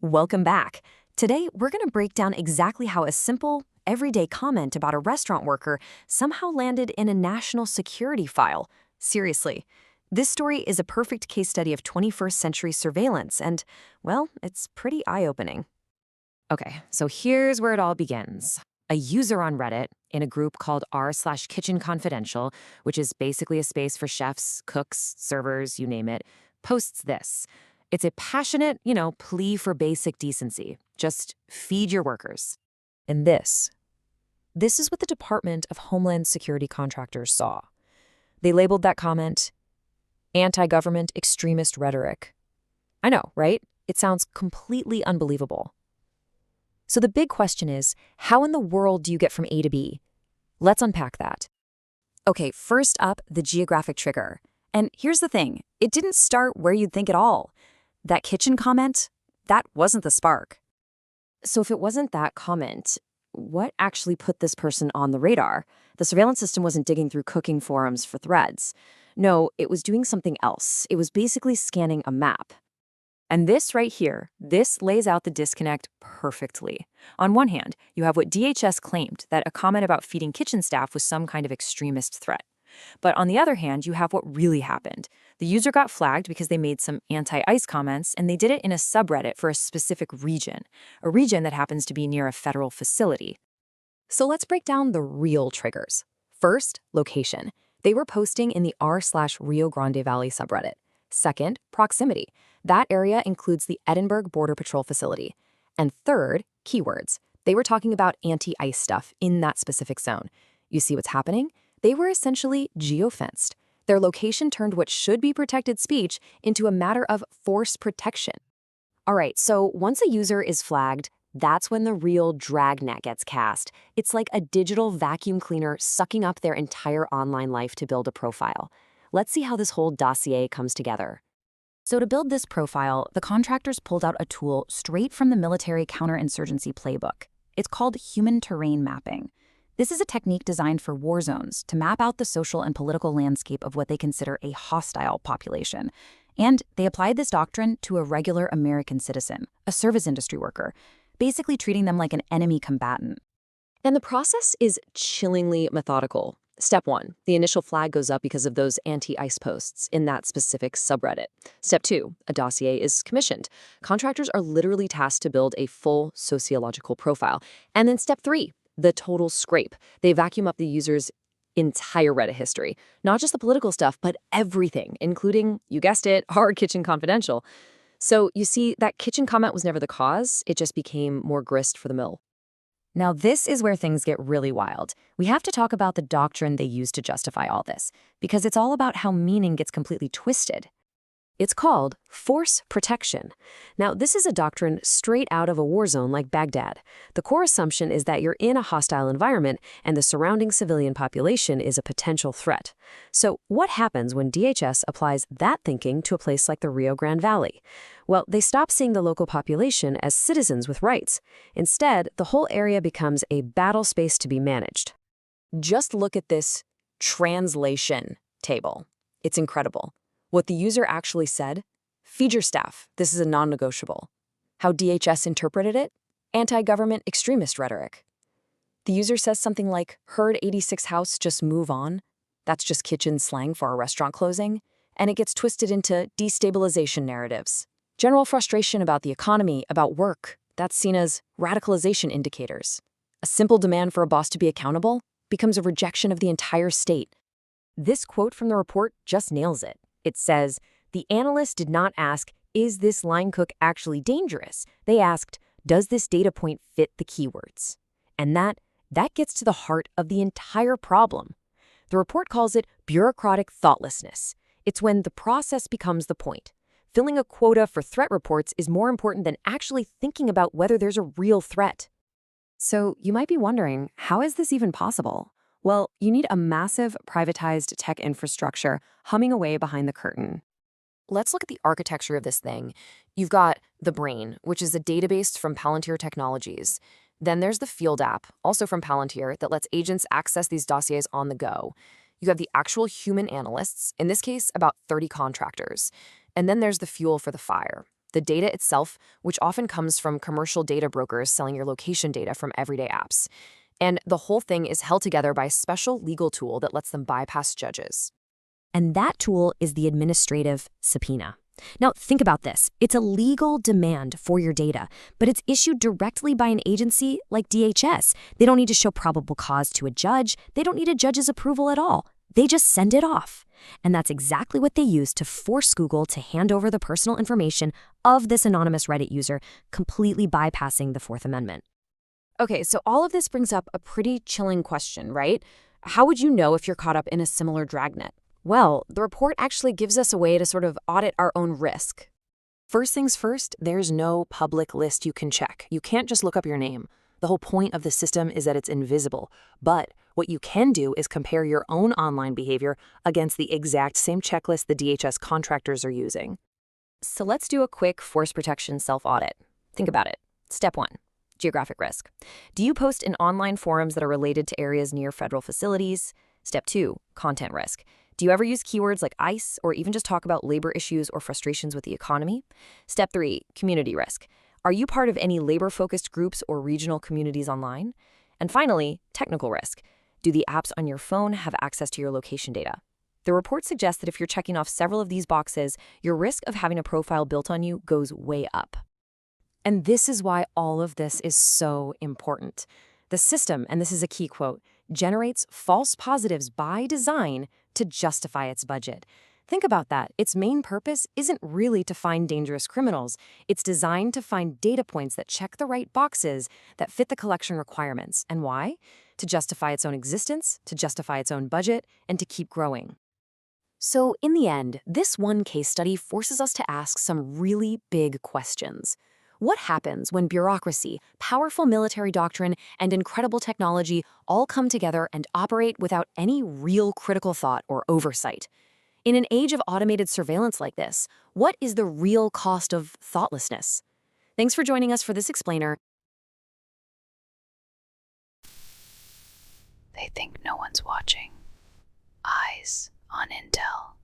Welcome back. Today, we're going to break down exactly how a simple, everyday comment about a restaurant worker somehow landed in a national security file. Seriously. This story is a perfect case study of 21st century surveillance, and, well, it's pretty eye-opening. Okay, so here's where it all begins. A user on Reddit, in a group called r/Kitchen Confidential, which is basically a space for chefs, cooks, servers, you name it, posts this. It's a passionate, plea for basic decency. Just feed your workers. And this is what the Department of Homeland Security contractors saw. They labeled that comment anti-government extremist rhetoric. I know, right? It sounds completely unbelievable. So the big question is, how in the world do you get from A to B? Let's unpack that. Okay, first up, the geographic trigger. And here's the thing, it didn't start where you'd think at all. That kitchen comment, that wasn't the spark. So if it wasn't that comment, what actually put this person on the radar? The surveillance system wasn't digging through cooking forums for threads. No, it was doing something else. It was basically scanning a map. And this right here, this lays out the disconnect perfectly. On one hand, you have what DHS claimed, that a comment about feeding kitchen staff was some kind of extremist threat. But on the other hand, you have what really happened. The user got flagged because they made some anti-ICE comments, and they did it in a subreddit for a specific region, a region that happens to be near a federal facility. So let's break down the real triggers. First, location. They were posting in the r/Rio Grande Valley subreddit. Second, proximity. That area includes the Edinburgh Border Patrol facility. And third, keywords. They were talking about anti-ICE stuff in that specific zone. You see what's happening? They were essentially geofenced. Their location turned what should be protected speech into a matter of force protection. All right, so once a user is flagged, that's when the real dragnet gets cast. It's like a digital vacuum cleaner sucking up their entire online life to build a profile. Let's see how this whole dossier comes together. So to build this profile, the contractors pulled out a tool straight from the military counterinsurgency playbook. It's called human terrain mapping. This is a technique designed for war zones to map out the social and political landscape of what they consider a hostile population. And they applied this doctrine to a regular American citizen, a service industry worker, basically treating them like an enemy combatant. And the process is chillingly methodical. Step 1, the initial flag goes up because of those anti-ICE posts in that specific subreddit. Step 2, a dossier is commissioned. Contractors are literally tasked to build a full sociological profile. And then step 3, the total scrape. They vacuum up the user's entire Reddit history. Not just the political stuff, but everything, including, you guessed it, our Kitchen Confidential. So you see, that kitchen comment was never the cause. It just became more grist for the mill. Now, this is where things get really wild. We have to talk about the doctrine they use to justify all this, because it's all about how meaning gets completely twisted. It's called force protection. Now, this is a doctrine straight out of a war zone like Baghdad. The core assumption is that you're in a hostile environment and the surrounding civilian population is a potential threat. So what happens when DHS applies that thinking to a place like the Rio Grande Valley? Well, they stop seeing the local population as citizens with rights. Instead, the whole area becomes a battle space to be managed. Just look at this translation table. It's incredible. What the user actually said, feed your staff, this is a non-negotiable. How DHS interpreted it, anti-government extremist rhetoric. The user says something like, heard 86 house, just move on. That's just kitchen slang for a restaurant closing. And it gets twisted into destabilization narratives. General frustration about the economy, about work, that's seen as radicalization indicators. A simple demand for a boss to be accountable becomes a rejection of the entire state. This quote from the report just nails it. It says, the analyst did not ask, is this line cook actually dangerous? They asked, does this data point fit the keywords? And that gets to the heart of the entire problem. The report calls it bureaucratic thoughtlessness. It's when the process becomes the point. Filling a quota for threat reports is more important than actually thinking about whether there's a real threat. So you might be wondering, how is this even possible? Well, you need a massive privatized tech infrastructure humming away behind the curtain. Let's look at the architecture of this thing. You've got the Brain, which is a database from Palantir Technologies. Then there's the Field app, also from Palantir, that lets agents access these dossiers on the go. You have the actual human analysts, in this case, about 30 contractors. And then there's the fuel for the fire. The data itself, which often comes from commercial data brokers selling your location data from everyday apps. And the whole thing is held together by a special legal tool that lets them bypass judges. And that tool is the administrative subpoena. Now, think about this. It's a legal demand for your data, but it's issued directly by an agency like DHS. They don't need to show probable cause to a judge. They don't need a judge's approval at all. They just send it off. And that's exactly what they use to force Google to hand over the personal information of this anonymous Reddit user, completely bypassing the Fourth Amendment. Okay, so all of this brings up a pretty chilling question, right? How would you know if you're caught up in a similar dragnet? Well, the report actually gives us a way to sort of audit our own risk. First things first, there's no public list you can check. You can't just look up your name. The whole point of the system is that it's invisible. But what you can do is compare your own online behavior against the exact same checklist the DHS contractors are using. So let's do a quick force protection self-audit. Think about it. Step 1. Geographic risk. Do you post in online forums that are related to areas near federal facilities? Step 2. Content risk. Do you ever use keywords like ICE or even just talk about labor issues or frustrations with the economy? Step 3. Community risk. Are you part of any labor-focused groups or regional communities online? And finally, technical risk. Do the apps on your phone have access to your location data? The report suggests that if you're checking off several of these boxes, your risk of having a profile built on you goes way up. And this is why all of this is so important. The system, and this is a key quote, generates false positives by design to justify its budget. Think about that. Its main purpose isn't really to find dangerous criminals. It's designed to find data points that check the right boxes that fit the collection requirements. And why? To justify its own existence, to justify its own budget, and to keep growing. So in the end, this one case study forces us to ask some really big questions. What happens when bureaucracy, powerful military doctrine, and incredible technology all come together and operate without any real critical thought or oversight? In an age of automated surveillance like this, what is the real cost of thoughtlessness? Thanks for joining us for this explainer. They think no one's watching. Eyes on Intel.